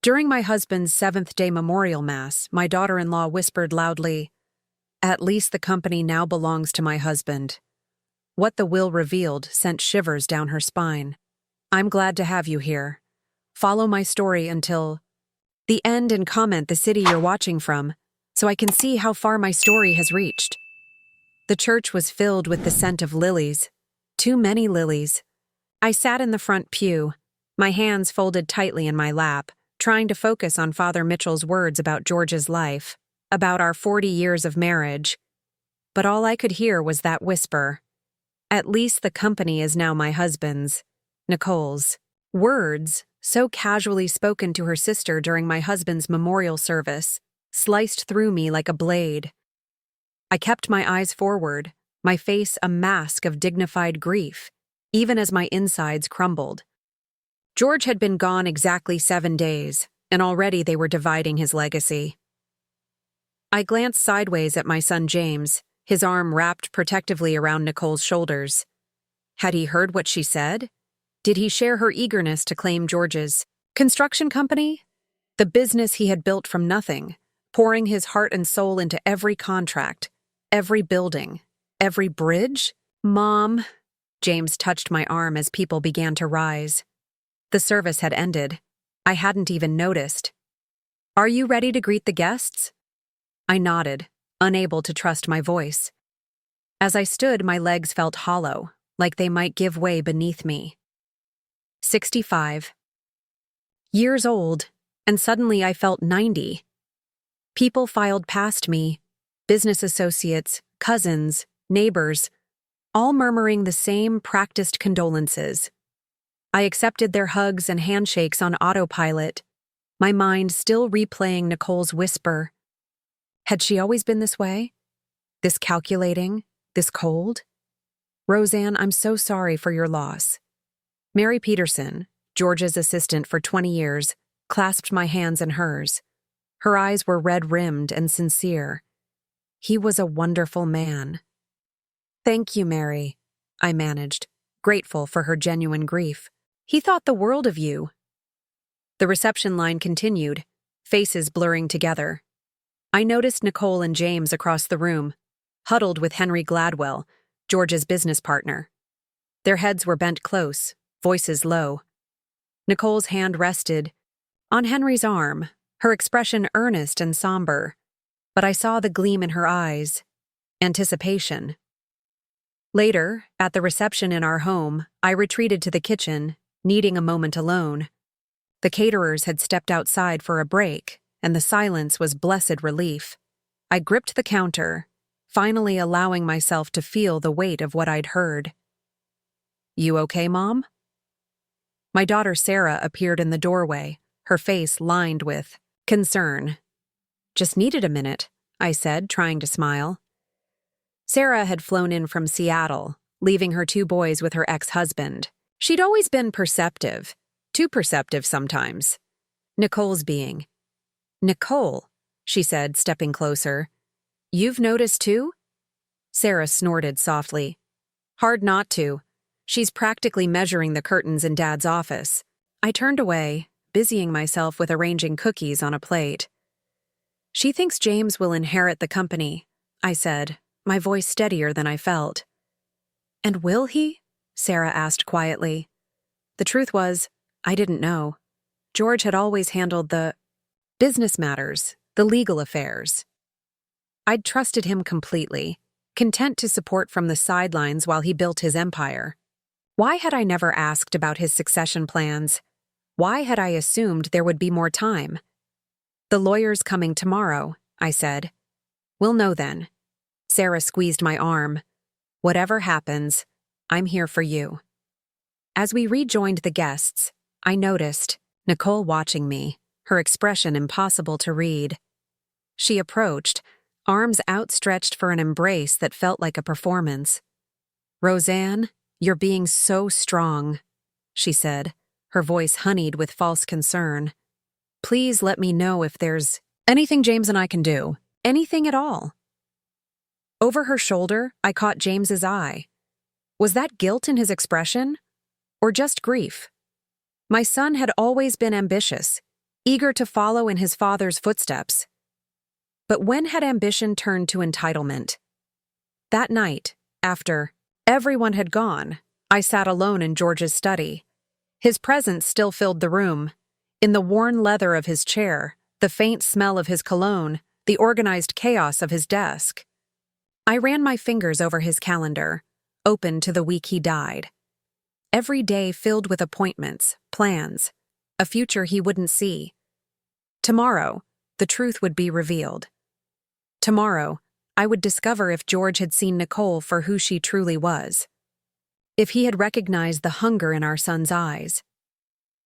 During my husband's seventh-day memorial mass, my daughter-in-law whispered loudly, "At least the company now belongs to my husband." What the will revealed sent shivers down her spine. "I'm glad to have you here. Follow my story until the end and comment the city you're watching from, so I can see how far my story has reached." The church was filled with the scent of lilies. Too many lilies. I sat in the front pew, my hands folded tightly in my lap, trying to focus on Father Mitchell's words about George's life, about our 40 years of marriage. But all I could hear was that whisper. "At least the company is now my husband's, Nicole's." Words, so casually spoken to her sister during my husband's memorial service, sliced through me like a blade. I kept my eyes forward, my face a mask of dignified grief, even as my insides crumbled. George had been gone exactly 7 days, and already they were dividing his legacy. I glanced sideways at my son James, his arm wrapped protectively around Nicole's shoulders. Had he heard what she said? Did he share her eagerness to claim George's construction company? The business he had built from nothing, pouring his heart and soul into every contract, every building, every bridge? "Mom," James touched my arm as people began to rise. The service had ended. I hadn't even noticed. "Are you ready to greet the guests?" I nodded, unable to trust my voice. As I stood, my legs felt hollow, like they might give way beneath me. 65. Years old, and suddenly I felt 90. People filed past me, business associates, cousins, neighbors, all murmuring the same practiced condolences. I accepted their hugs and handshakes on autopilot, my mind still replaying Nicole's whisper. Had she always been this way? This calculating? This cold? "Roseanne, I'm so sorry for your loss." Mary Peterson, George's assistant for 20 years, clasped my hands in hers. Her eyes were red-rimmed and sincere. He was a wonderful man. "Thank you, Mary," I managed, grateful for her genuine grief. "He thought the world of you." The reception line continued, faces blurring together. I noticed Nicole and James across the room, huddled with Henry Gladwell, George's business partner. Their heads were bent close, voices low. Nicole's hand rested on Henry's arm, her expression earnest and somber, but I saw the gleam in her eyes. Anticipation. Later, at the reception in our home, I retreated to the kitchen, needing a moment alone. The caterers had stepped outside for a break, and the silence was blessed relief. I gripped the counter, finally allowing myself to feel the weight of what I'd heard. "You okay, Mom?" My daughter Sarah appeared in the doorway, her face lined with concern. "Just needed a minute," I said, trying to smile. Sarah had flown in from Seattle, leaving her 2 boys with her ex-husband. She'd always been perceptive, too perceptive sometimes. Nicole's being. "Nicole," she said, stepping closer. "You've noticed too?" Sarah snorted softly. "Hard not to. She's practically measuring the curtains in Dad's office." I turned away, busying myself with arranging cookies on a plate. "She thinks James will inherit the company," I said, my voice steadier than I felt. "And will he?" Sarah asked quietly. The truth was, I didn't know. George had always handled the business matters, the legal affairs. I'd trusted him completely, content to support from the sidelines while he built his empire. Why had I never asked about his succession plans? Why had I assumed there would be more time? "The lawyer's coming tomorrow," I said. "We'll know then." Sarah squeezed my arm. "Whatever happens, I'm here for you." As we rejoined the guests, I noticed Nicole watching me, her expression impossible to read. She approached, arms outstretched for an embrace that felt like a performance. "Roseanne, you're being so strong," she said, her voice honeyed with false concern. "Please let me know if there's anything James and I can do, anything at all." Over her shoulder, I caught James's eye. Was that guilt in his expression? Or just grief? My son had always been ambitious. eager to follow in his father's footsteps. But when had ambition turned to entitlement? That night, after everyone had gone, I sat alone in George's study. His presence still filled the room. In the worn leather of his chair, the faint smell of his cologne, the organized chaos of his desk. I ran my fingers over his calendar, open to the week he died. Every day filled with appointments, plans, a future he wouldn't see. Tomorrow, the truth would be revealed. Tomorrow, I would discover if George had seen Nicole for who she truly was. If he had recognized the hunger in our son's eyes.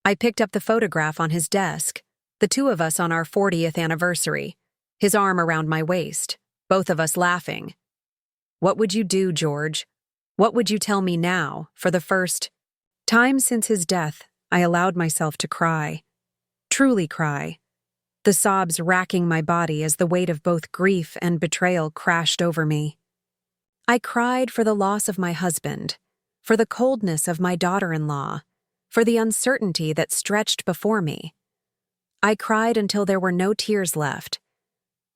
I picked up the photograph on his desk, the two of us on our 40th anniversary, his arm around my waist, both of us laughing. What would you do, George? What would you tell me now, for the first time since his death? I allowed myself to cry. Truly cry. The sobs racking my body as the weight of both grief and betrayal crashed over me. I cried for the loss of my husband, for the coldness of my daughter-in-law, for the uncertainty that stretched before me. I cried until there were no tears left,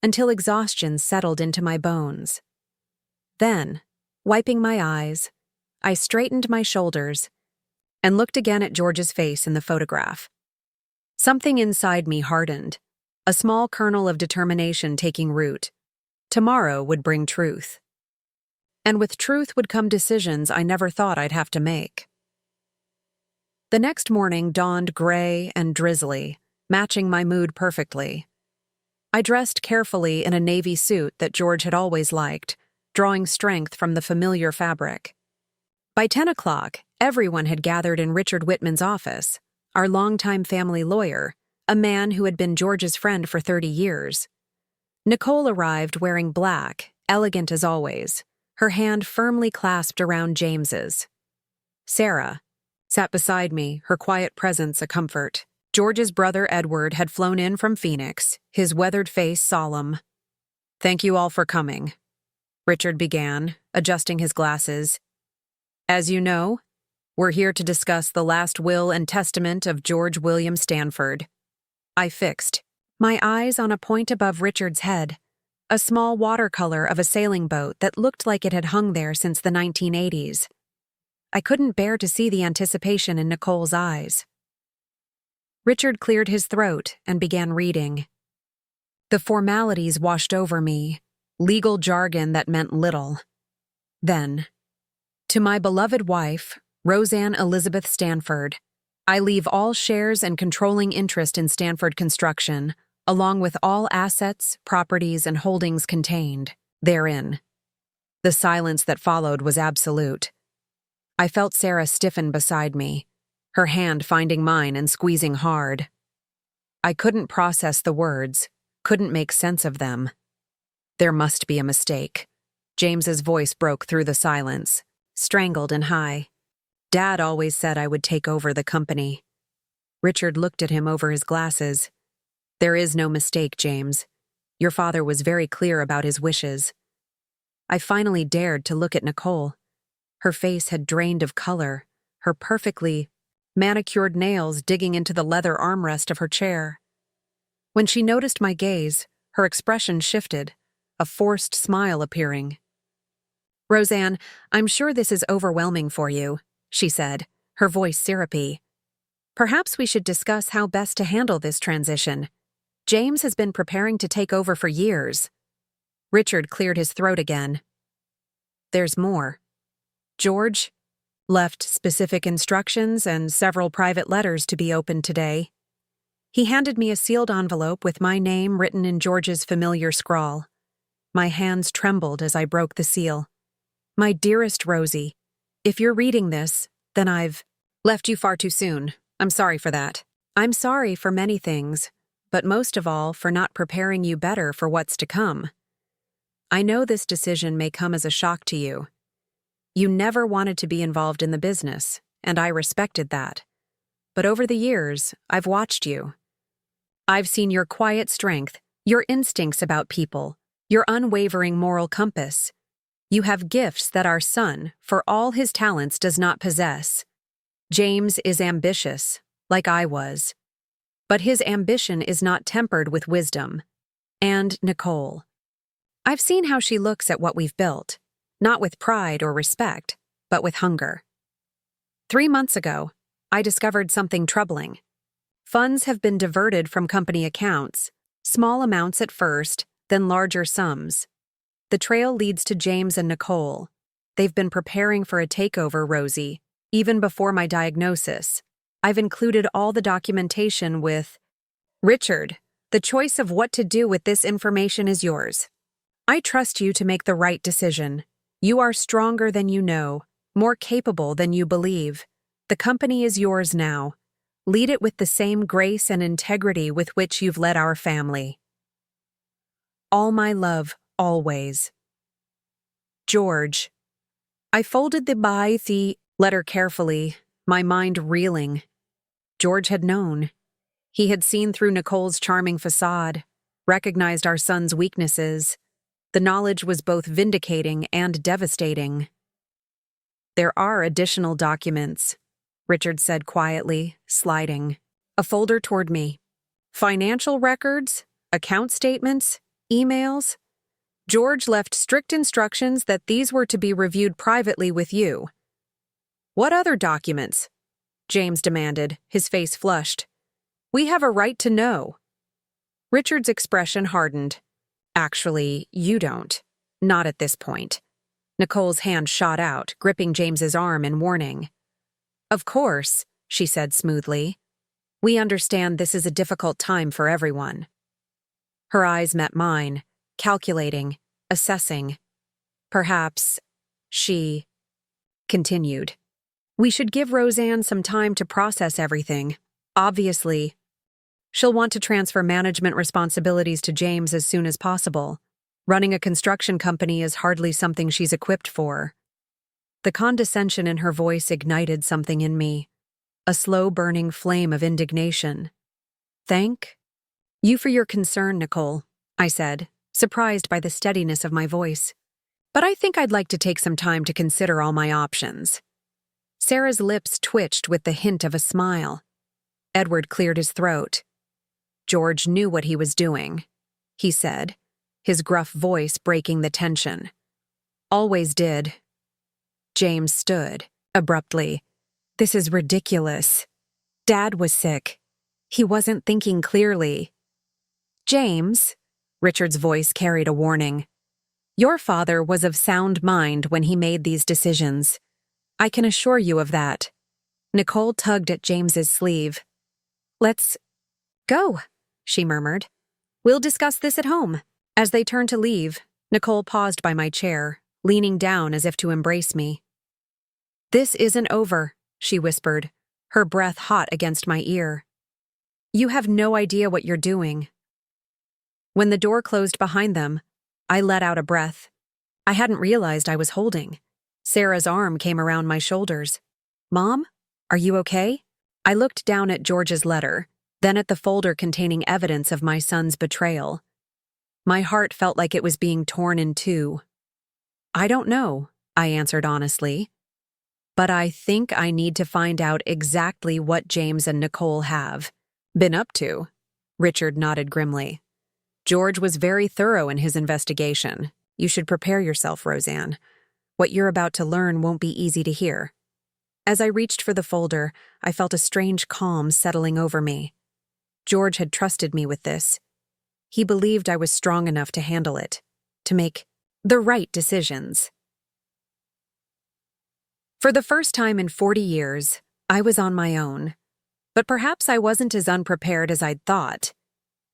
until exhaustion settled into my bones. Then, wiping my eyes, I straightened my shoulders and looked again at George's face in the photograph. Something inside me hardened, a small kernel of determination taking root. Tomorrow would bring truth. And with truth would come decisions I never thought I'd have to make. The next morning dawned gray and drizzly, matching my mood perfectly. I dressed carefully in a navy suit that George had always liked, drawing strength from the familiar fabric. By 10 o'clock, everyone had gathered in Richard Whitman's office, our longtime family lawyer, a man who had been George's friend for 30 years. Nicole arrived wearing black, elegant as always, her hand firmly clasped around James's. Sarah sat beside me, her quiet presence a comfort. George's brother Edward had flown in from Phoenix, his weathered face solemn. "Thank you all for coming," Richard began, adjusting his glasses. "As you know, we're here to discuss the last will and testament of George William Stanford." I fixed my eyes on a point above Richard's head, a small watercolor of a sailing boat that looked like it had hung there since the 1980s. I couldn't bear to see the anticipation in Nicole's eyes. Richard cleared his throat and began reading. The formalities washed over me, legal jargon that meant little. Then, to my beloved wife, Roseanne Elizabeth Stanford, I leave all shares and controlling interest in Stanford Construction, along with all assets, properties, and holdings contained therein. The silence that followed was absolute. I felt Sarah stiffen beside me, her hand finding mine and squeezing hard. I couldn't process the words, couldn't make sense of them. There must be a mistake. James's voice broke through the silence, strangled and high. Dad always said I would take over the company. Richard looked at him over his glasses. There is no mistake, James. Your father was very clear about his wishes. I finally dared to look at Nicole. Her face had drained of color, her perfectly manicured nails digging into the leather armrest of her chair. When she noticed my gaze, her expression shifted, a forced smile appearing. "Roseanne, I'm sure this is overwhelming for you," she said, her voice syrupy. "Perhaps we should discuss how best to handle this transition. James has been preparing to take over for years." Richard cleared his throat again. "There's more. George left specific instructions and several private letters to be opened today." He handed me a sealed envelope with my name written in George's familiar scrawl. My hands trembled as I broke the seal. "My dearest Rosie, if you're reading this, then I've left you far too soon. I'm sorry for that. I'm sorry for many things, but most of all for not preparing you better for what's to come. I know this decision may come as a shock to you. You never wanted to be involved in the business, and I respected that. But over the years, I've watched you. I've seen your quiet strength, your instincts about people, your unwavering moral compass. You have gifts that our son, for all his talents, does not possess. James is ambitious, like I was. but his ambition is not tempered with wisdom. And Nicole. I've seen how she looks at what we've built, not with pride or respect, but with hunger. 3 months ago, I discovered something troubling. Funds have been diverted from company accounts, small amounts at first, then larger sums. The trail leads to James and Nicole. They've been preparing for a takeover, Rosie, even before my diagnosis. I've included all the documentation with Richard. The choice of what to do with this information is yours. I trust you to make the right decision. You are stronger than you know, more capable than you believe. The company is yours now. Lead it with the same grace and integrity with which you've led our family. All my love, always. George. I folded the letter carefully, my mind reeling. George had known. He had seen through Nicole's charming facade, recognized our son's weaknesses. The knowledge was both vindicating and devastating. There are additional documents, Richard said quietly, sliding a folder toward me. Financial records, account statements, emails. George left strict instructions that these were to be reviewed privately with you. What other documents? James demanded, his face flushed. We have a right to know. Richard's expression hardened. Actually, you don't. Not at this point. Nicole's hand shot out, gripping James's arm in warning. Of course, she said smoothly. We understand this is a difficult time for everyone. Her eyes met mine, calculating, assessing. Perhaps, she continued. We should give Roseanne some time to process everything. Obviously, she'll want to transfer management responsibilities to James as soon as possible. Running a construction company is hardly something she's equipped for. The condescension in her voice ignited something in me, a slow-burning flame of indignation. Thank you for your concern, Nicole, I said, surprised by the steadiness of my voice. But I think I'd like to take some time to consider all my options. Sarah's lips twitched with the hint of a smile. Edward cleared his throat. George knew what he was doing, he said, his gruff voice breaking the tension. Always did. James stood, abruptly. This is ridiculous. Dad was sick. He wasn't thinking clearly. James, Richard's voice carried a warning. Your father was of sound mind when he made these decisions. I can assure you of that. Nicole tugged at James's sleeve. Let's go, she murmured. We'll discuss this at home. As they turned to leave, Nicole paused by my chair, leaning down as if to embrace me. This isn't over, she whispered, her breath hot against my ear. You have no idea what you're doing. When the door closed behind them, I let out a breath. I hadn't realized I was holding. Sarah's arm came around my shoulders. Mom, are you okay? I looked down at George's letter, then at the folder containing evidence of my son's betrayal. My heart felt like it was being torn in two. I don't know, I answered honestly. But I think I need to find out exactly what James and Nicole have been up to. Richard nodded grimly. George was very thorough in his investigation. You should prepare yourself, Roseanne. What you're about to learn won't be easy to hear. As I reached for the folder, I felt a strange calm settling over me. George had trusted me with this. He believed I was strong enough to handle it, to make the right decisions. For the first time in 40 years, I was on my own. But perhaps I wasn't as unprepared as I'd thought.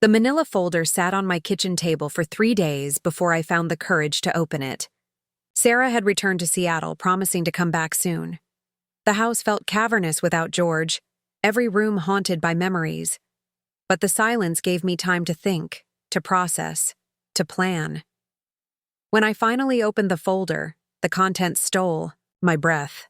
The manila folder sat on my kitchen table for 3 days before I found the courage to open it. Sarah had returned to Seattle, promising to come back soon. The house felt cavernous without George, every room haunted by memories. But the silence gave me time to think, to process, to plan. When I finally opened the folder, the contents stole my breath.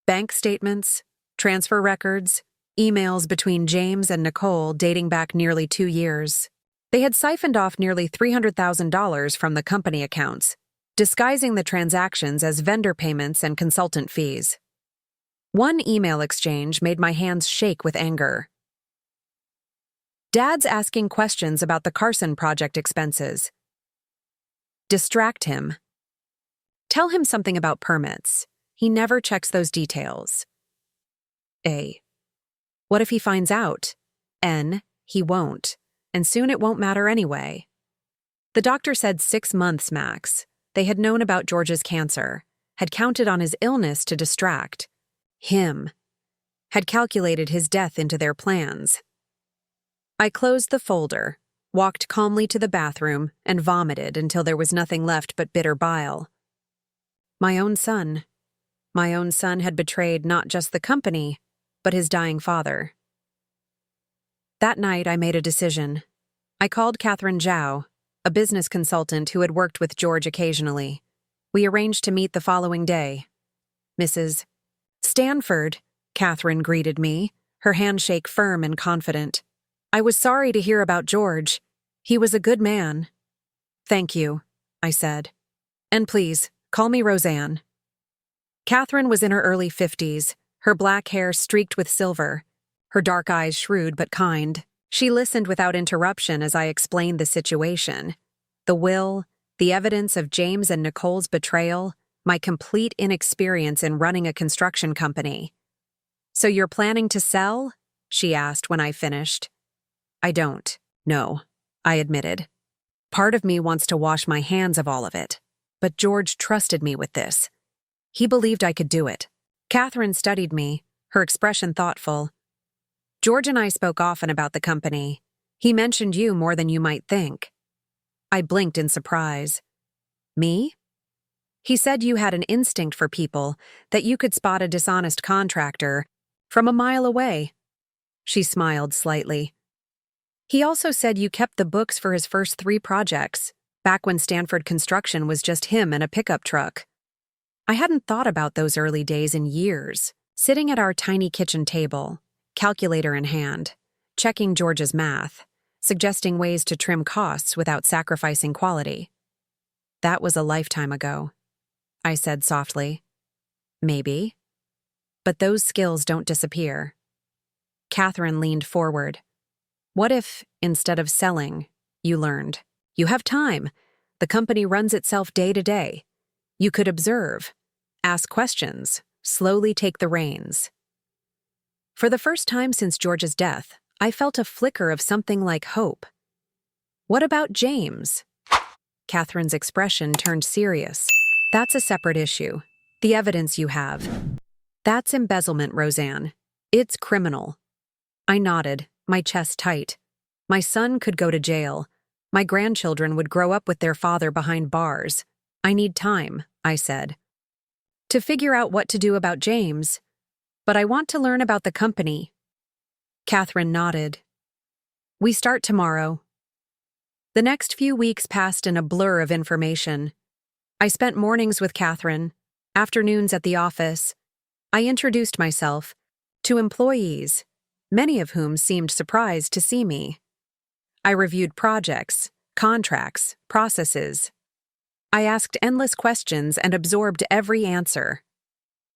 Bank statements, transfer records, emails between James and Nicole dating back nearly 2 years. They had siphoned off nearly $300,000 from the company accounts, disguising the transactions as vendor payments and consultant fees. One email exchange made my hands shake with anger. Dad's asking questions about the Carson project expenses. Distract him. Tell him something about permits. He never checks those details. A. What if he finds out? N. He won't. And soon it won't matter anyway. The doctor said 6 months max. They had known about George's cancer, had counted on his illness to distract him, had calculated his death into their plans. I closed the folder, walked calmly to the bathroom, and vomited until there was nothing left but bitter bile. My own son. My own son had betrayed not just the company, but his dying father. That night, I made a decision. I called Catherine Zhao, a business consultant who had worked with George occasionally. We arranged to meet the following day. Mrs. Stanford, Catherine greeted me, her handshake firm and confident. I was sorry to hear about George. He was a good man. Thank you, I said. And please, call me Roseanne. Catherine was in her early 50s, her black hair streaked with silver, her dark eyes shrewd but kind. She listened without interruption as I explained the situation. The will, the evidence of James and Nicole's betrayal, my complete inexperience in running a construction company. So you're planning to sell? She asked when I finished. I don't. No, I admitted. Part of me wants to wash my hands of all of it. But George trusted me with this. He believed I could do it. Catherine studied me, her expression thoughtful. George and I spoke often about the company. He mentioned you more than you might think. I blinked in surprise. Me? He said you had an instinct for people, that you could spot a dishonest contractor from a mile away. She smiled slightly. He also said you kept the books for his first 3 projects, back when Stanford Construction was just him and a pickup truck. I hadn't thought about those early days in years, sitting at our tiny kitchen table, calculator in hand, checking George's math, suggesting ways to trim costs without sacrificing quality. That was a lifetime ago, I said softly. Maybe. But those skills don't disappear. Catherine leaned forward. What if, instead of selling, you learned? You have time. The company runs itself day to day. You could observe, ask questions, slowly take the reins. For the first time since George's death, I felt a flicker of something like hope. What about James? Catherine's expression turned serious. That's a separate issue. The evidence you have. That's embezzlement, Roseanne. It's criminal. I nodded, my chest tight. My son could go to jail. My grandchildren would grow up with their father behind bars. I need time, I said, to figure out what to do about James. But I want to learn about the company. Catherine nodded. We start tomorrow. The next few weeks passed in a blur of information. I spent mornings with Catherine, afternoons at the office. I introduced myself to employees, many of whom seemed surprised to see me. I reviewed projects, contracts, processes. I asked endless questions and absorbed every answer.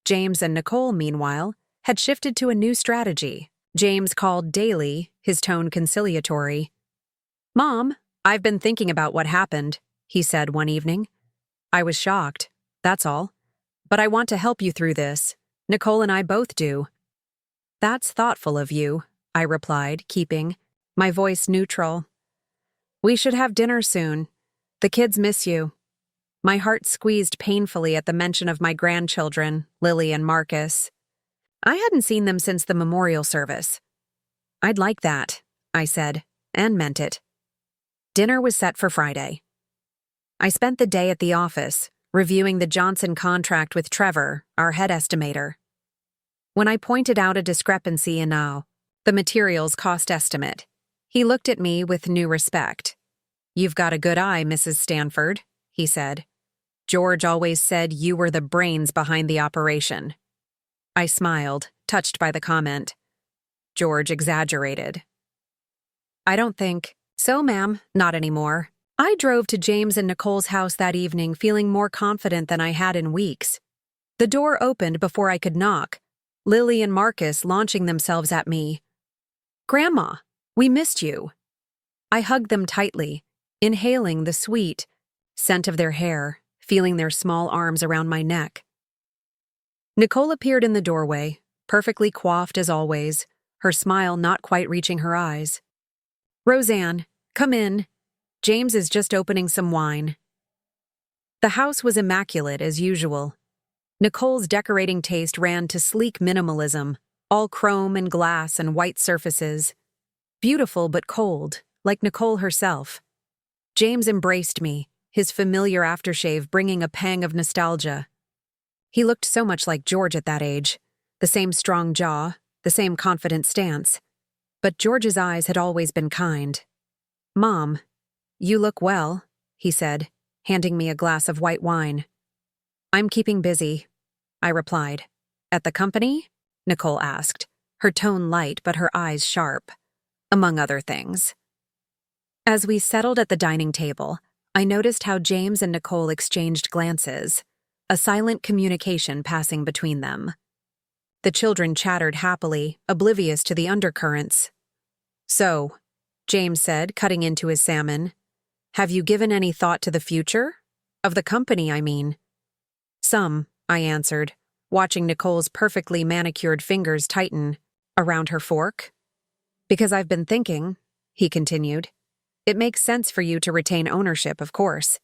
James and Nicole, meanwhile, had shifted to a new strategy. James called daily, his tone conciliatory. Mom, I've been thinking about what happened, he said one evening. I was shocked, that's all. But I want to help you through this. Nicole and I both do. That's thoughtful of you, I replied, keeping my voice neutral. We should have dinner soon. The kids miss you. My heart squeezed painfully at the mention of my grandchildren, Lily and Marcus. I hadn't seen them since the memorial service. I'd like that, I said, and meant it. Dinner was set for Friday. I spent the day at the office, reviewing the Johnson contract with Trevor, our head estimator. When I pointed out a discrepancy in the materials cost estimate, he looked at me with new respect. You've got a good eye, Mrs. Stanford, he said. George always said you were the brains behind the operation. I smiled, touched by the comment. George exaggerated. I don't think so, ma'am, not anymore. I drove to James and Nicole's house that evening feeling more confident than I had in weeks. The door opened before I could knock, Lily and Marcus launching themselves at me. Grandma, we missed you. I hugged them tightly, inhaling the sweet scent of their hair, feeling their small arms around my neck. Nicole appeared in the doorway, perfectly coiffed as always, her smile not quite reaching her eyes. "Roseanne, come in. James is just opening some wine." The house was immaculate as usual. Nicole's decorating taste ran to sleek minimalism, all chrome and glass and white surfaces. Beautiful but cold, like Nicole herself. James embraced me, his familiar aftershave bringing a pang of nostalgia. He looked so much like George at that age, the same strong jaw, the same confident stance. But George's eyes had always been kind. "Mom, you look well," he said, handing me a glass of white wine. "I'm keeping busy," I replied. "At the company?" Nicole asked, her tone light but her eyes sharp. "Among other things." As we settled at the dining table, I noticed how James and Nicole exchanged glances, a silent communication passing between them. The children chattered happily, oblivious to the undercurrents. "So," James said, cutting into his salmon, "have you given any thought to the future? Of the company, I mean." "Some," I answered, watching Nicole's perfectly manicured fingers tighten around her fork. "Because I've been thinking," he continued, "it makes sense for you to retain ownership, of course.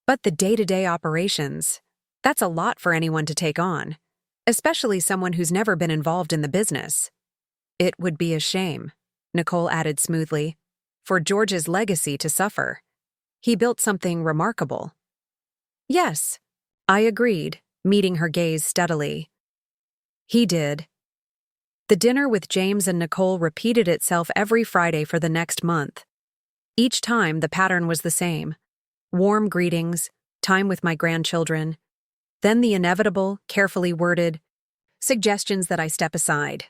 But the day-to-day operations, that's a lot for anyone to take on, especially someone who's never been involved in the business. It would be a shame," Nicole added smoothly, "for George's legacy to suffer. He built something remarkable." "Yes," I agreed, meeting her gaze steadily. "He did." The dinner with James and Nicole repeated itself every Friday for the next month. Each time, the pattern was the same. Warm greetings, time with my grandchildren, then the inevitable, carefully worded suggestions that I step aside.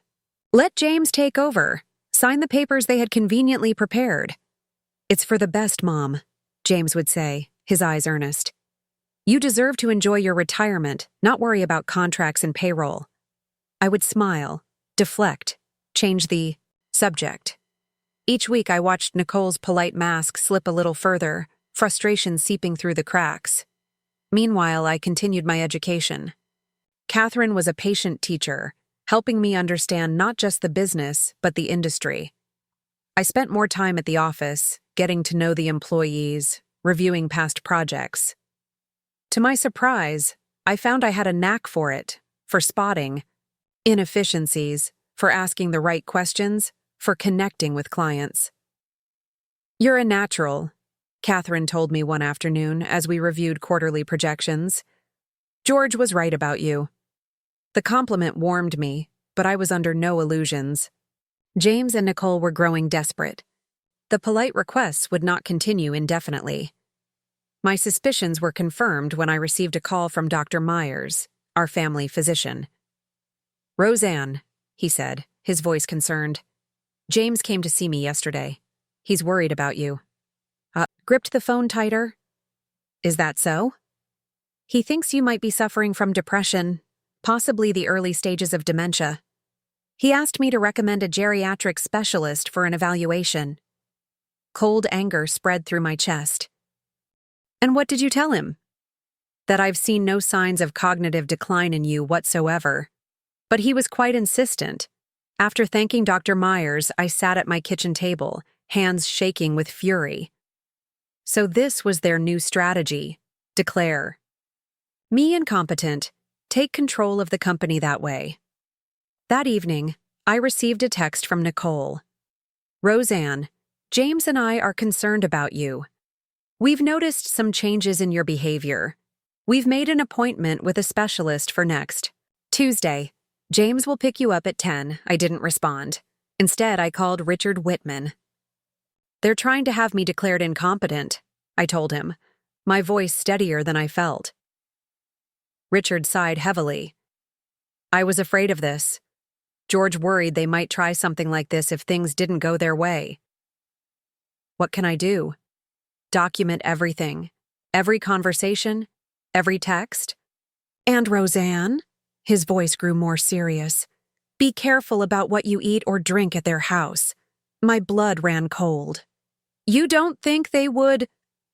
"Let James take over. Sign the papers they had conveniently prepared." "It's for the best, Mom," James would say, his eyes earnest. "You deserve to enjoy your retirement, not worry about contracts and payroll." I would smile, deflect, change the subject. Each week I watched Nicole's polite mask slip a little further, frustration seeping through the cracks. Meanwhile, I continued my education. Catherine was a patient teacher, helping me understand not just the business, but the industry. I spent more time at the office, getting to know the employees, reviewing past projects. To my surprise, I found I had a knack for it, for spotting inefficiencies, for asking the right questions, for connecting with clients. "You're a natural," Catherine told me one afternoon as we reviewed quarterly projections. "George was right about you." The compliment warmed me, but I was under no illusions. James and Nicole were growing desperate. The polite requests would not continue indefinitely. My suspicions were confirmed when I received a call from Dr. Myers, our family physician. "Roseanne," he said, his voice concerned. "James came to see me yesterday. He's worried about you." Gripped the phone tighter. "Is that so?" "He thinks you might be suffering from depression, possibly the early stages of dementia. He asked me to recommend a geriatric specialist for an evaluation." Cold anger spread through my chest. "And what did you tell him?" "That I've seen no signs of cognitive decline in you whatsoever." But he was quite insistent. After thanking Dr. Myers, I sat at my kitchen table, hands shaking with fury. So this was their new strategy: declare me incompetent, take control of the company that way. That evening, I received a text from Nicole. "Roseanne, James and I are concerned about you. We've noticed some changes in your behavior. We've made an appointment with a specialist for next Tuesday. James will pick you up at 10. I didn't respond. Instead, I called Richard Whitman. "They're trying to have me declared incompetent," I told him, my voice steadier than I felt. Richard sighed heavily. "I was afraid of this. George worried they might try something like this if things didn't go their way." "What can I do?" "Document everything. Every conversation, every text. And Roseanne," his voice grew more serious, "be careful about what you eat or drink at their house." My blood ran cold. You don't think they would?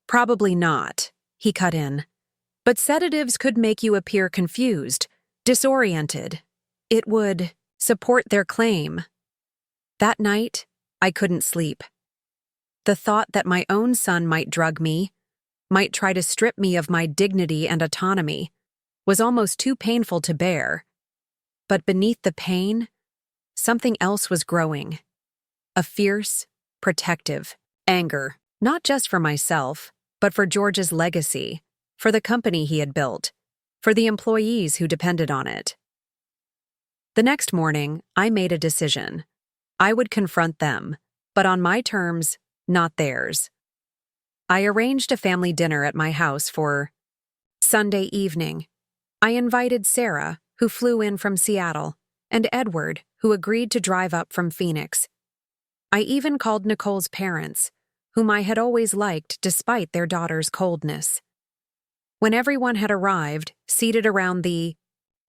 Probably not, he cut in. But sedatives could make you appear confused, disoriented. It would support their claim. That night, I couldn't sleep. The thought that my own son might drug me, might try to strip me of my dignity and autonomy, was almost too painful to bear. But beneath the pain, something else was growing. A fierce, protective anger, not just for myself, but for George's legacy, for the company he had built, for the employees who depended on it. The next morning, I made a decision. I would confront them, but on my terms, not theirs. I arranged a family dinner at my house for Sunday evening. I invited Sarah, who flew in from Seattle, and Edward, who agreed to drive up from Phoenix. I even called Nicole's parents, whom I had always liked despite their daughter's coldness. When everyone had arrived, seated around the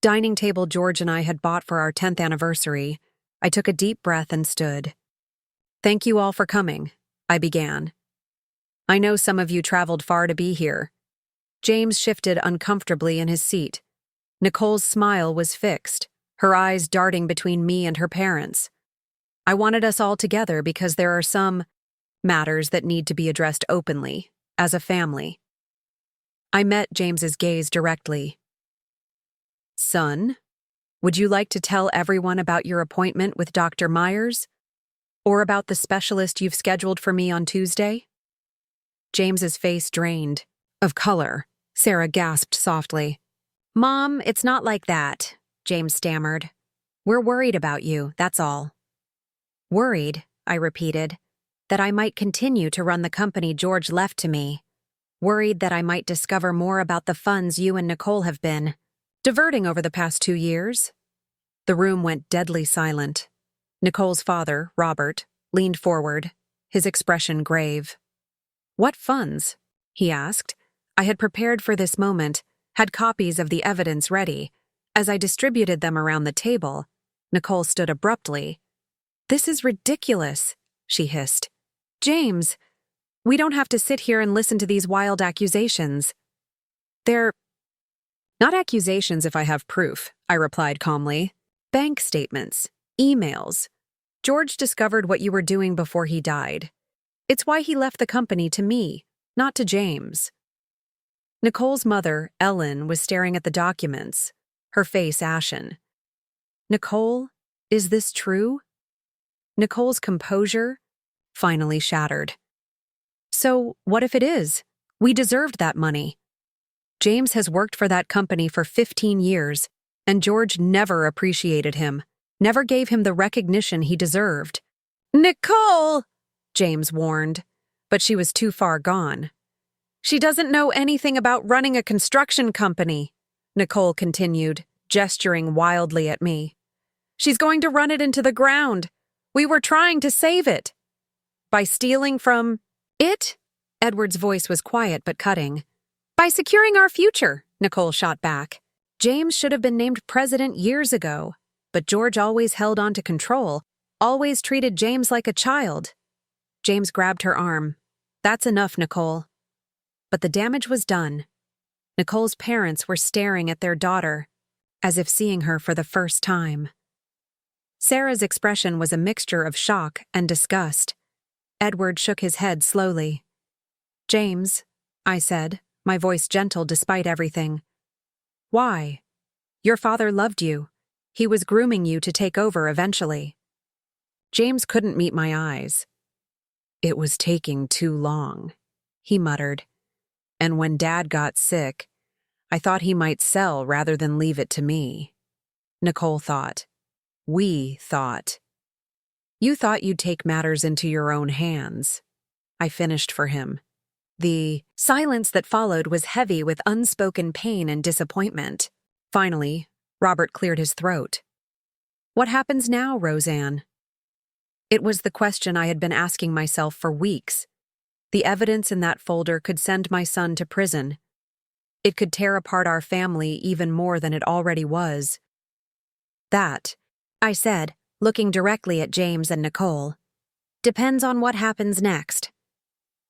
dining table George and I had bought for our 10th anniversary, I took a deep breath and stood. "Thank you all for coming," I began. "I know some of you traveled far to be here." James shifted uncomfortably in his seat. Nicole's smile was fixed, her eyes darting between me and her parents. I wanted us all together because there are some matters that need to be addressed openly, as a family. I met James's gaze directly. "Son, would you like to tell everyone about your appointment with Dr. Myers? Or about the specialist you've scheduled for me on Tuesday?" James's face drained. Of color, Sarah gasped softly. "Mom, it's not like that," James stammered. "We're worried about you, that's all." "Worried," I repeated, "that I might continue to run the company George left to me. Worried that I might discover more about the funds you and Nicole have been diverting over the past 2 years." The room went deadly silent. Nicole's father, Robert, leaned forward, his expression grave. "What funds?" he asked. I had prepared for this moment, had copies of the evidence ready. As I distributed them around the table, Nicole stood abruptly. "This is ridiculous," she hissed. "James, we don't have to sit here and listen to these wild accusations." "They're not accusations if I have proof," I replied calmly. "Bank statements, emails. George discovered what you were doing before he died. It's why he left the company to me, not to James." Nicole's mother, Ellen, was staring at the documents, her face ashen. "Nicole, is this true?" Nicole's composure finally shattered. "So, what if it is? We deserved that money. James has worked for that company for 15 years, and George never appreciated him, never gave him the recognition he deserved." "Nicole!" James warned, but she was too far gone. "She doesn't know anything about running a construction company," Nicole continued, gesturing wildly at me. "She's going to run it into the ground. We were trying to save it." "By stealing from it?" Edward's voice was quiet but cutting. "By securing our future," Nicole shot back. "James should have been named president years ago, but George always held on to control, always treated James like a child." James grabbed her arm. "That's enough, Nicole." But the damage was done. Nicole's parents were staring at their daughter, as if seeing her for the first time. Sarah's expression was a mixture of shock and disgust. Edward shook his head slowly. "James," I said, my voice gentle despite everything. "Why? Your father loved you. He was grooming you to take over eventually." James couldn't meet my eyes. "It was taking too long," he muttered. "And when Dad got sick, I thought he might sell rather than leave it to me." Nicole thought. We thought. "You thought you'd take matters into your own hands." I finished for him. The silence that followed was heavy with unspoken pain and disappointment. Finally, Robert cleared his throat. "What happens now, Roseanne?" It was the question I had been asking myself for weeks. The evidence in that folder could send my son to prison. It could tear apart our family even more than it already was. "That," I said, looking directly at James and Nicole, "depends on what happens next."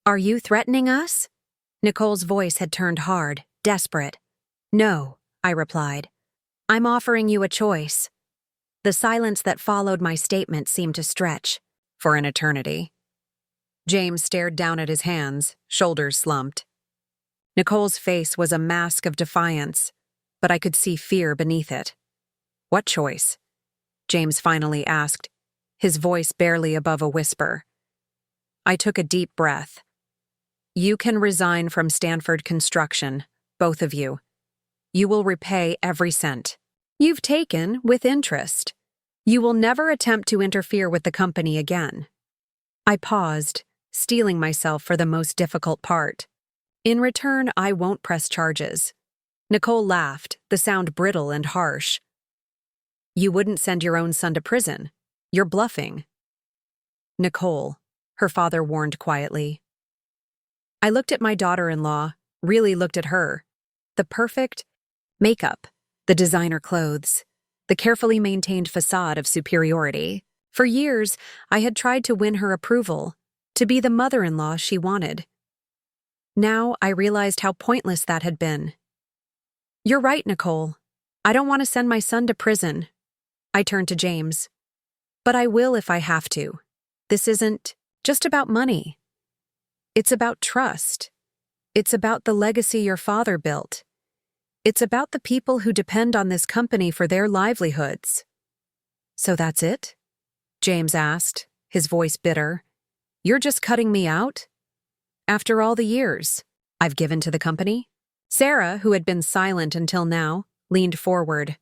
Are you threatening us? Nicole's voice had turned hard, desperate. No, I replied. I'm offering you a choice. The silence that followed my statement seemed to stretch for an eternity. James stared down at his hands, shoulders slumped. Nicole's face was a mask of defiance, but I could see fear beneath it. What choice? James finally asked, his voice barely above a whisper. I took a deep breath. You can resign from Stanford Construction, both of you. You will repay every cent you've taken with interest. You will never attempt to interfere with the company again. I paused, steeling myself for the most difficult part. In return, I won't press charges. Nicole laughed, the sound brittle and harsh. You wouldn't send your own son to prison. You're bluffing. Nicole, her father warned quietly. I looked at my daughter-in-law, really looked at her. The perfect makeup, the designer clothes, the carefully maintained facade of superiority. For years, I had tried to win her approval, to be the mother-in-law she wanted. Now I realized how pointless that had been. You're right, Nicole. I don't want to send my son to prison. I turned to James. But I will if I have to. This isn't just about money. It's about trust. It's about the legacy your father built. It's about the people who depend on this company for their livelihoods. So that's it? James asked, his voice bitter. You're just cutting me out? After all the years I've given to the company? Sarah, who had been silent until now, leaned forward.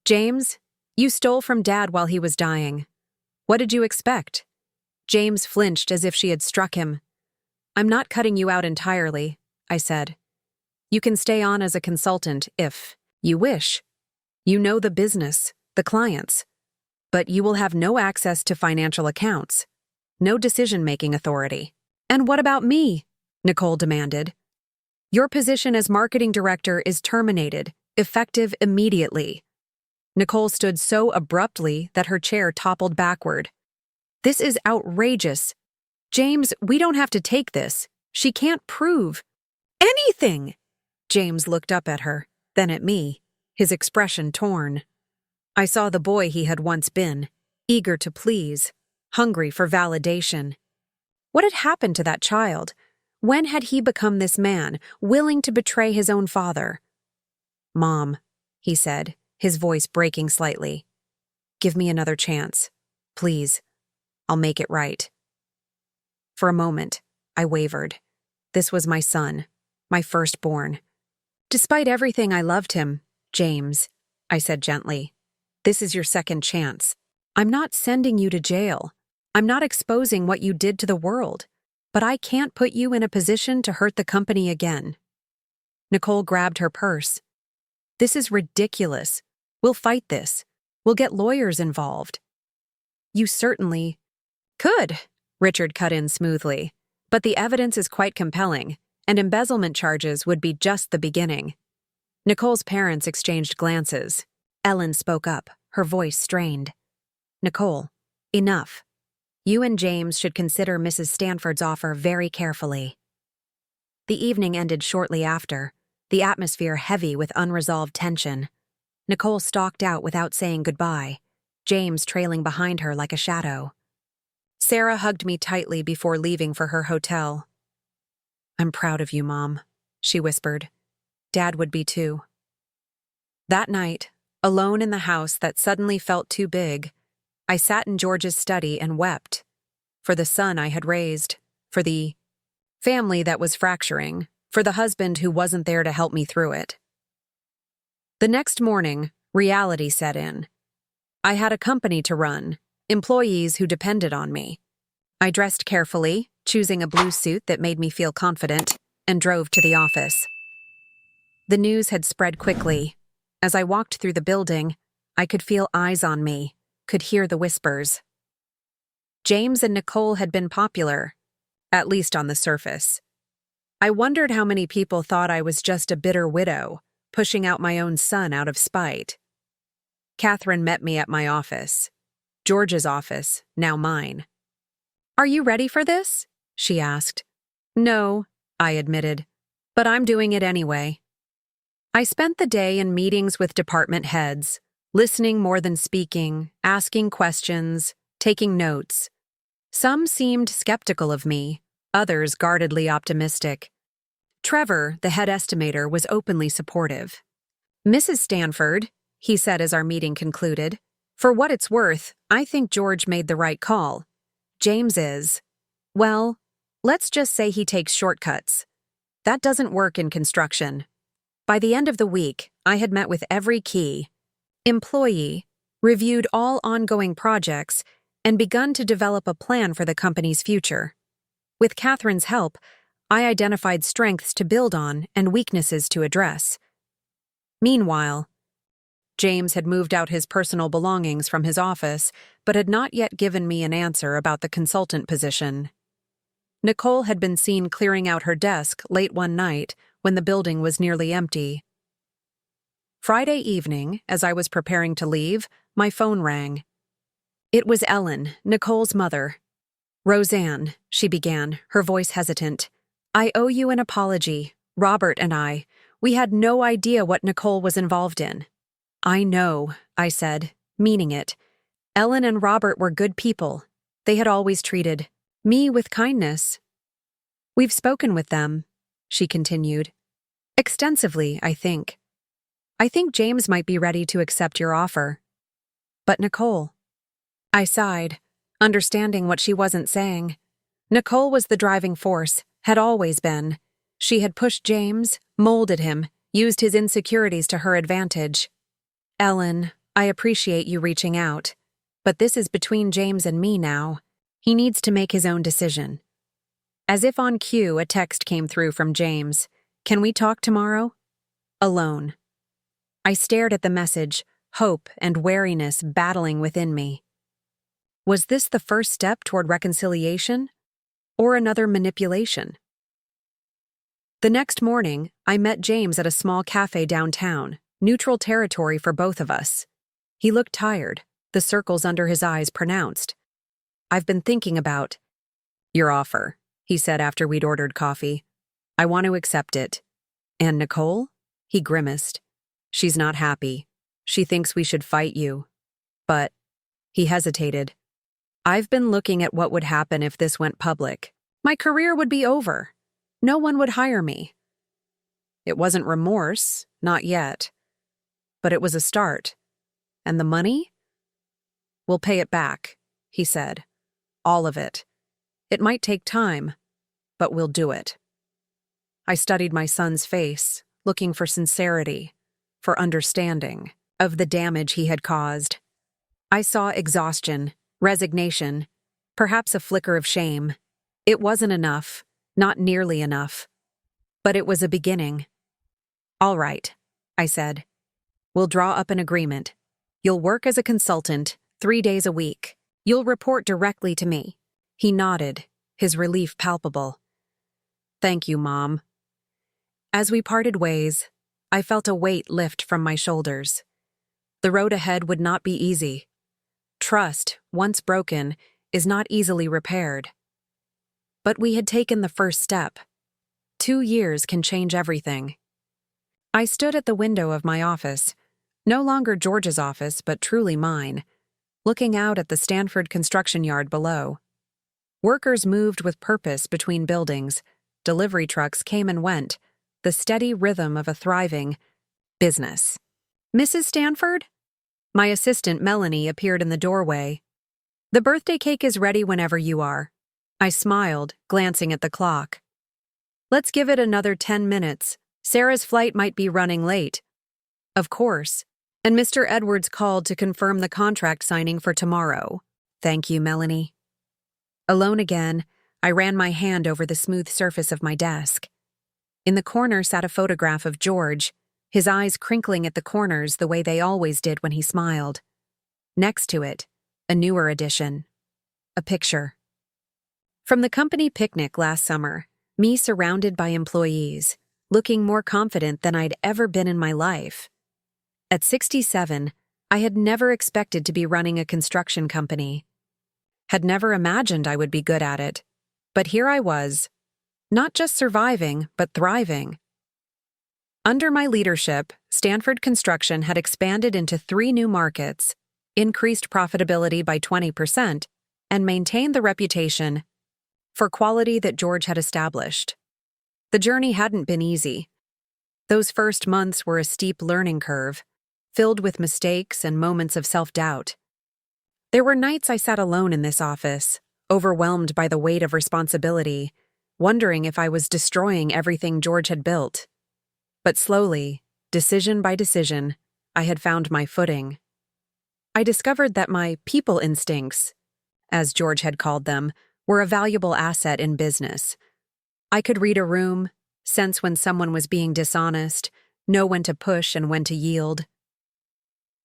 James, you stole from Dad while he was dying. What did you expect? James flinched as if she had struck him. I'm not cutting you out entirely, I said. You can stay on as a consultant if you wish. You know the business, the clients. But you will have no access to financial accounts, no decision-making authority. And what about me? Nicole demanded. Your position as marketing director is terminated, effective immediately. Nicole stood so abruptly that her chair toppled backward. This is outrageous. James, we don't have to take this. She can't prove anything. James looked up at her, then at me, his expression torn. I saw the boy he had once been, eager to please, hungry for validation. What had happened to that child? When had he become this man, willing to betray his own father? Mom, he said, his voice breaking slightly. Give me another chance. Please. I'll make it right. For a moment, I wavered. This was my son, my firstborn. Despite everything, I loved him. James, I said gently. This is your second chance. I'm not sending you to jail. I'm not exposing what you did to the world. But I can't put you in a position to hurt the company again. Nicole grabbed her purse. This is ridiculous. We'll fight this. We'll get lawyers involved. You certainly could, Richard cut in smoothly. But the evidence is quite compelling, and embezzlement charges would be just the beginning. Nicole's parents exchanged glances. Ellen spoke up, her voice strained. Nicole, enough. You and James should consider Mrs. Stanford's offer very carefully. The evening ended shortly after, the atmosphere heavy with unresolved tension. Nicole stalked out without saying goodbye, James trailing behind her like a shadow. Sarah hugged me tightly before leaving for her hotel. I'm proud of you, Mom, she whispered. Dad would be too. That night, alone in the house that suddenly felt too big, I sat in George's study and wept. For the son I had raised, for the family that was fracturing, for the husband who wasn't there to help me through it. The next morning, reality set in. I had a company to run, employees who depended on me. I dressed carefully, choosing a blue suit that made me feel confident, and drove to the office. The news had spread quickly. As I walked through the building, I could feel eyes on me, could hear the whispers. James and Nicole had been popular, at least on the surface. I wondered how many people thought I was just a bitter widow, pushing out my own son out of spite. Catherine met me at my office. George's office, now mine. Are you ready for this? She asked. No, I admitted, but I'm doing it anyway. I spent the day in meetings with department heads, listening more than speaking, asking questions, taking notes. Some seemed skeptical of me, others guardedly optimistic. Trevor, the head estimator, was openly supportive. "Mrs. Stanford," he said as our meeting concluded, "for what it's worth, I think George made the right call. James is, well, let's just say he takes shortcuts. That doesn't work in construction." By the end of the week, I had met with every key employee, reviewed all ongoing projects, and begun to develop a plan for the company's future. With Catherine's help, I identified strengths to build on and weaknesses to address. Meanwhile, James had moved out his personal belongings from his office, but had not yet given me an answer about the consultant position. Nicole had been seen clearing out her desk late one night when the building was nearly empty. Friday evening, as I was preparing to leave, my phone rang. It was Ellen, Nicole's mother. "Roseanne," she began, her voice hesitant, "I owe you an apology. Robert and we had no idea what Nicole was involved in." "I know," I said, meaning it. Ellen and Robert were good people. They had always treated me with kindness. "We've spoken with them," she continued. "Extensively, I think. I think James might be ready to accept your offer. But Nicole..." I sighed, understanding what she wasn't saying. Nicole was the driving force, had always been. She had pushed James, molded him, used his insecurities to her advantage. "Ellen, I appreciate you reaching out, but this is between James and me now. He needs to make his own decision." As if on cue, a text came through from James. "Can we talk tomorrow?" Alone. I stared at the message, hope and wariness battling within me. Was this the first step toward reconciliation, or another manipulation? The next morning, I met James at a small cafe downtown, neutral territory for both of us. He looked tired, the circles under his eyes pronounced. "I've been thinking about your offer," he said after we'd ordered coffee. "I want to accept it." "And Nicole?" He grimaced. "She's not happy. She thinks we should fight you. But..." He hesitated. "I've been looking at what would happen if this went public. My career would be over. No one would hire me." It wasn't remorse, not yet. But it was a start. "And the money?" "We'll pay it back," he said. "All of it. It might take time, but we'll do it." I studied my son's face, looking for sincerity, for understanding of the damage he had caused. I saw exhaustion, resignation, perhaps a flicker of shame. It wasn't enough, not nearly enough. But it was a beginning. "All right," I said. "We'll draw up an agreement. You'll work as a consultant, 3 days a week. You'll report directly to me." He nodded, his relief palpable. "Thank you, Mom." As we parted ways, I felt a weight lift from my shoulders. The road ahead would not be easy. Trust, once broken, is not easily repaired. But we had taken the first step. 2 years can change everything. I stood at the window of my office, no longer George's office, but truly mine, looking out at the Stanford construction yard below. Workers moved with purpose between buildings. Delivery trucks came and went, the steady rhythm of a thriving business. "Mrs. Stanford?" My assistant, Melanie, appeared in the doorway. "The birthday cake is ready whenever you are." I smiled, glancing at the clock. "Let's give it another 10 minutes. Sarah's flight might be running late." "Of course." And Mr. Edwards called to confirm the contract signing for tomorrow. "Thank you, Melanie." Alone again, I ran my hand over the smooth surface of my desk. In the corner sat a photograph of George, his eyes crinkling at the corners the way they always did when he smiled. Next to it, a newer addition. A picture. From the company picnic last summer, me surrounded by employees, looking more confident than I'd ever been in my life. At 67, I had never expected to be running a construction company. Had never imagined I would be good at it. But here I was, Not just surviving, but thriving. Under my leadership, Stanford Construction had expanded into 3 new markets, increased profitability by 20%, and maintained the reputation for quality that George had established. The journey hadn't been easy. Those first months were a steep learning curve, filled with mistakes and moments of self-doubt. There were nights I sat alone in this office, overwhelmed by the weight of responsibility, wondering if I was destroying everything George had built. But slowly, decision by decision, I had found my footing. I discovered that my people instincts, as George had called them, were a valuable asset in business. I could read a room, sense when someone was being dishonest, know when to push and when to yield.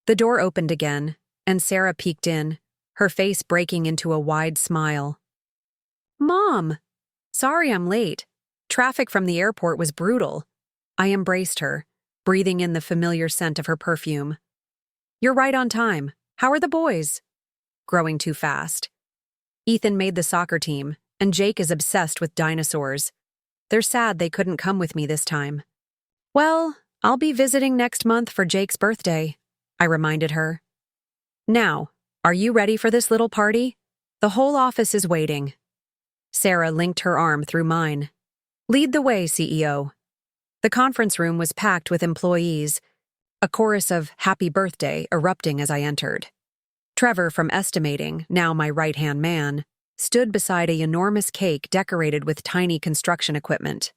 The door opened again, and Sarah peeked in, her face breaking into a wide smile. "Mom! Sorry I'm late. Traffic from the airport was brutal." I embraced her, breathing in the familiar scent of her perfume. "You're right on time. How are the boys?" "Growing too fast. Ethan made the soccer team, and Jake is obsessed with dinosaurs. They're sad they couldn't come with me this time." "Well, I'll be visiting next month for Jake's birthday," I reminded her. "Now, are you ready for this little party? The whole office is waiting." Sarah linked her arm through mine. "Lead the way, CEO." The conference room was packed with employees, a chorus of "Happy Birthday" erupting as I entered. Trevor from Estimating, now my right-hand man, stood beside an enormous cake decorated with tiny construction equipment.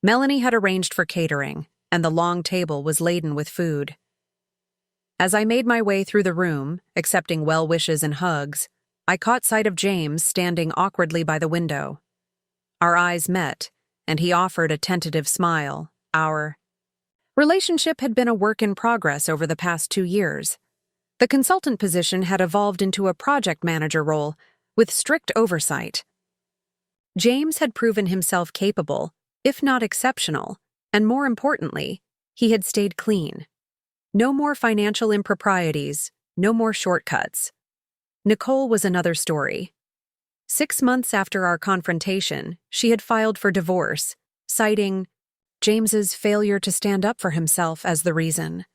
Melanie had arranged for catering, and the long table was laden with food. As I made my way through the room, accepting well wishes and hugs, I caught sight of James standing awkwardly by the window. Our eyes met, and he offered a tentative smile. Our relationship had been a work in progress over the past 2 years. The consultant position had evolved into a project manager role, with strict oversight. James had proven himself capable, if not exceptional, and more importantly, he had stayed clean. No more financial improprieties, no more shortcuts. Nicole was another story. 6 months after our confrontation, she had filed for divorce, citing James's failure to stand up for himself as the reason.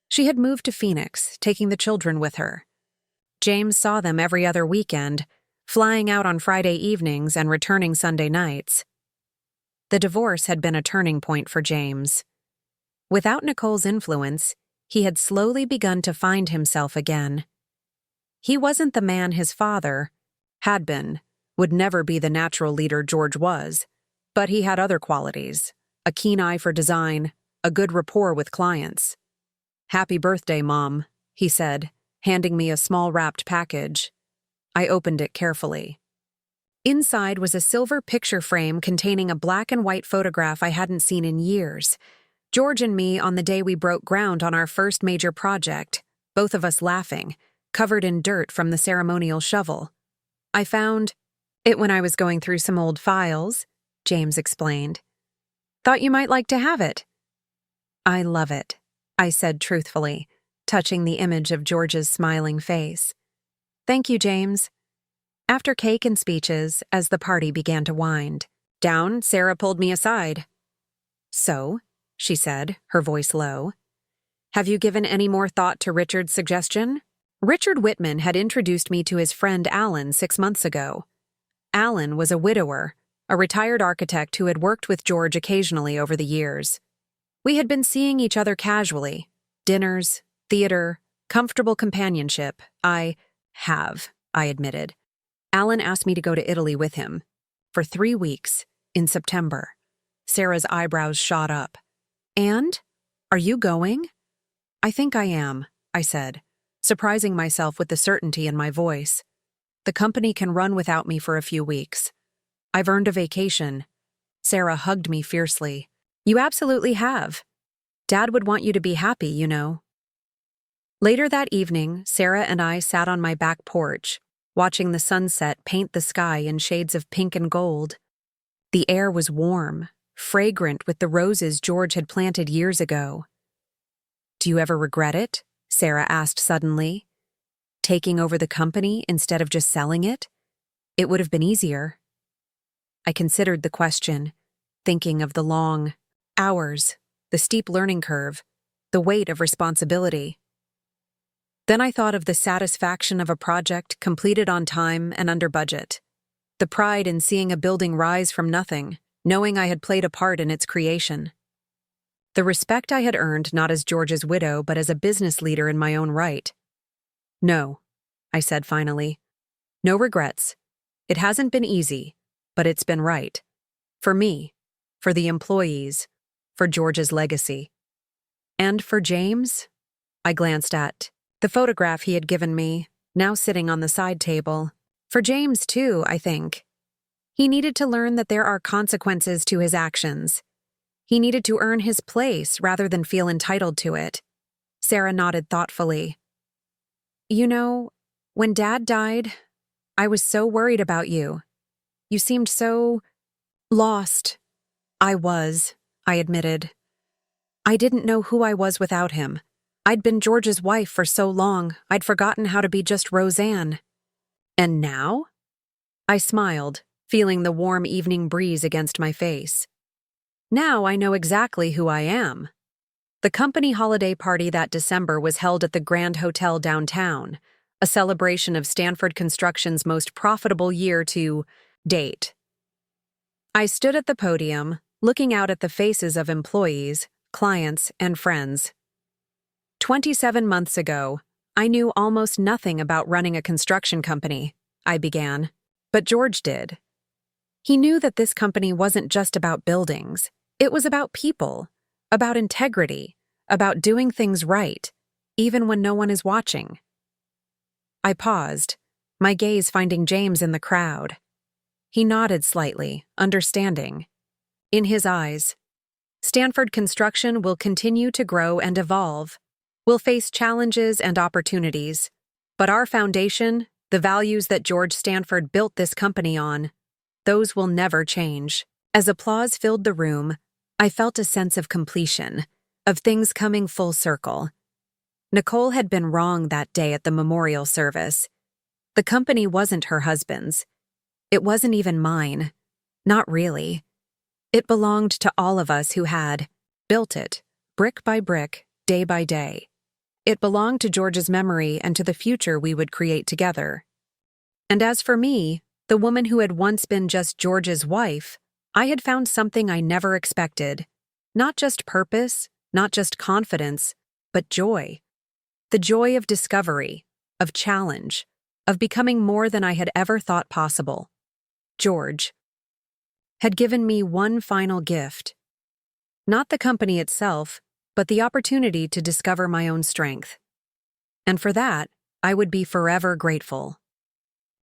She had moved to Phoenix, taking the children with her. James saw them every other weekend, flying out on Friday evenings and returning Sunday nights. The divorce had been a turning point for James. Without Nicole's influence, he had slowly begun to find himself again. He wasn't the man his father had been, would never be the natural leader George was, but he had other qualities, a keen eye for design, a good rapport with clients. "Happy birthday, Mom," he said, handing me a small wrapped package. I opened it carefully. Inside was a silver picture frame containing a black and white photograph I hadn't seen in years. George and me on the day we broke ground on our first major project, both of us laughing, covered in dirt from the ceremonial shovel. "I found it when I was going through some old files," James explained. "Thought you might like to have it." "I love it," I said truthfully, touching the image of George's smiling face. "Thank you, James." After cake and speeches, as the party began to wind down, Sarah pulled me aside. "So," she said, her voice low, "have you given any more thought to Richard's suggestion?" Richard Whitman had introduced me to his friend Alan 6 months ago. Alan was a widower, a retired architect who had worked with George occasionally over the years. We had been seeing each other casually, dinners, theater, comfortable companionship. I admitted. Alan asked me to go to Italy with him. For 3 weeks, in September. Sarah's eyebrows shot up. "And? Are you going?" "I think I am," I said, surprising myself with the certainty in my voice. "The company can run without me for a few weeks. I've earned a vacation." Sarah hugged me fiercely. "You absolutely have. Dad would want you to be happy, you know." Later that evening, Sarah and I sat on my back porch, watching the sunset paint the sky in shades of pink and gold. The air was warm, fragrant with the roses George had planted years ago. "Do you ever regret it?" Sarah asked suddenly. "Taking over the company instead of just selling it? It would have been easier." I considered the question, thinking of the long hours, the steep learning curve, the weight of responsibility. Then I thought of the satisfaction of a project completed on time and under budget, the pride in seeing a building rise from nothing, knowing I had played a part in its creation. The respect I had earned not as George's widow but as a business leader in my own right. No, I said finally. No regrets. It hasn't been easy, but it's been right. For me, for the employees, for George's legacy. And for James? I glanced at the photograph he had given me, now sitting on the side table. For James, too, I think. He needed to learn that there are consequences to his actions. He needed to earn his place rather than feel entitled to it. Sarah nodded thoughtfully. You know, when Dad died, I was so worried about you. You seemed so lost. I was, I admitted. I didn't know who I was without him. I'd been George's wife for so long, I'd forgotten how to be just Roseanne. And now? I smiled, feeling the warm evening breeze against my face. Now I know exactly who I am. The company holiday party that December was held at the Grand Hotel downtown, a celebration of Stanford Construction's most profitable year to date. I stood at the podium, looking out at the faces of employees, clients, and friends. 27 months ago, I knew almost nothing about running a construction company, I began, but George did. He knew that this company wasn't just about buildings. It was about people, about integrity, about doing things right, even when no one is watching. I paused, my gaze finding James in the crowd. He nodded slightly, understanding. In his eyes, Stanford Construction will continue to grow and evolve. We'll face challenges and opportunities, but our foundation, the values that George Stanford built this company on, those will never change. As applause filled the room, I felt a sense of completion, of things coming full circle. Nicole had been wrong that day at the memorial service. The company wasn't her husband's. It wasn't even mine. Not really. It belonged to all of us who had built it, brick by brick, day by day. It belonged to George's memory and to the future we would create together. And as for me, the woman who had once been just George's wife, I had found something I never expected. Not just purpose, not just confidence, but joy. The joy of discovery, of challenge, of becoming more than I had ever thought possible. George had given me one final gift. Not the company itself, but the opportunity to discover my own strength. And for that, I would be forever grateful.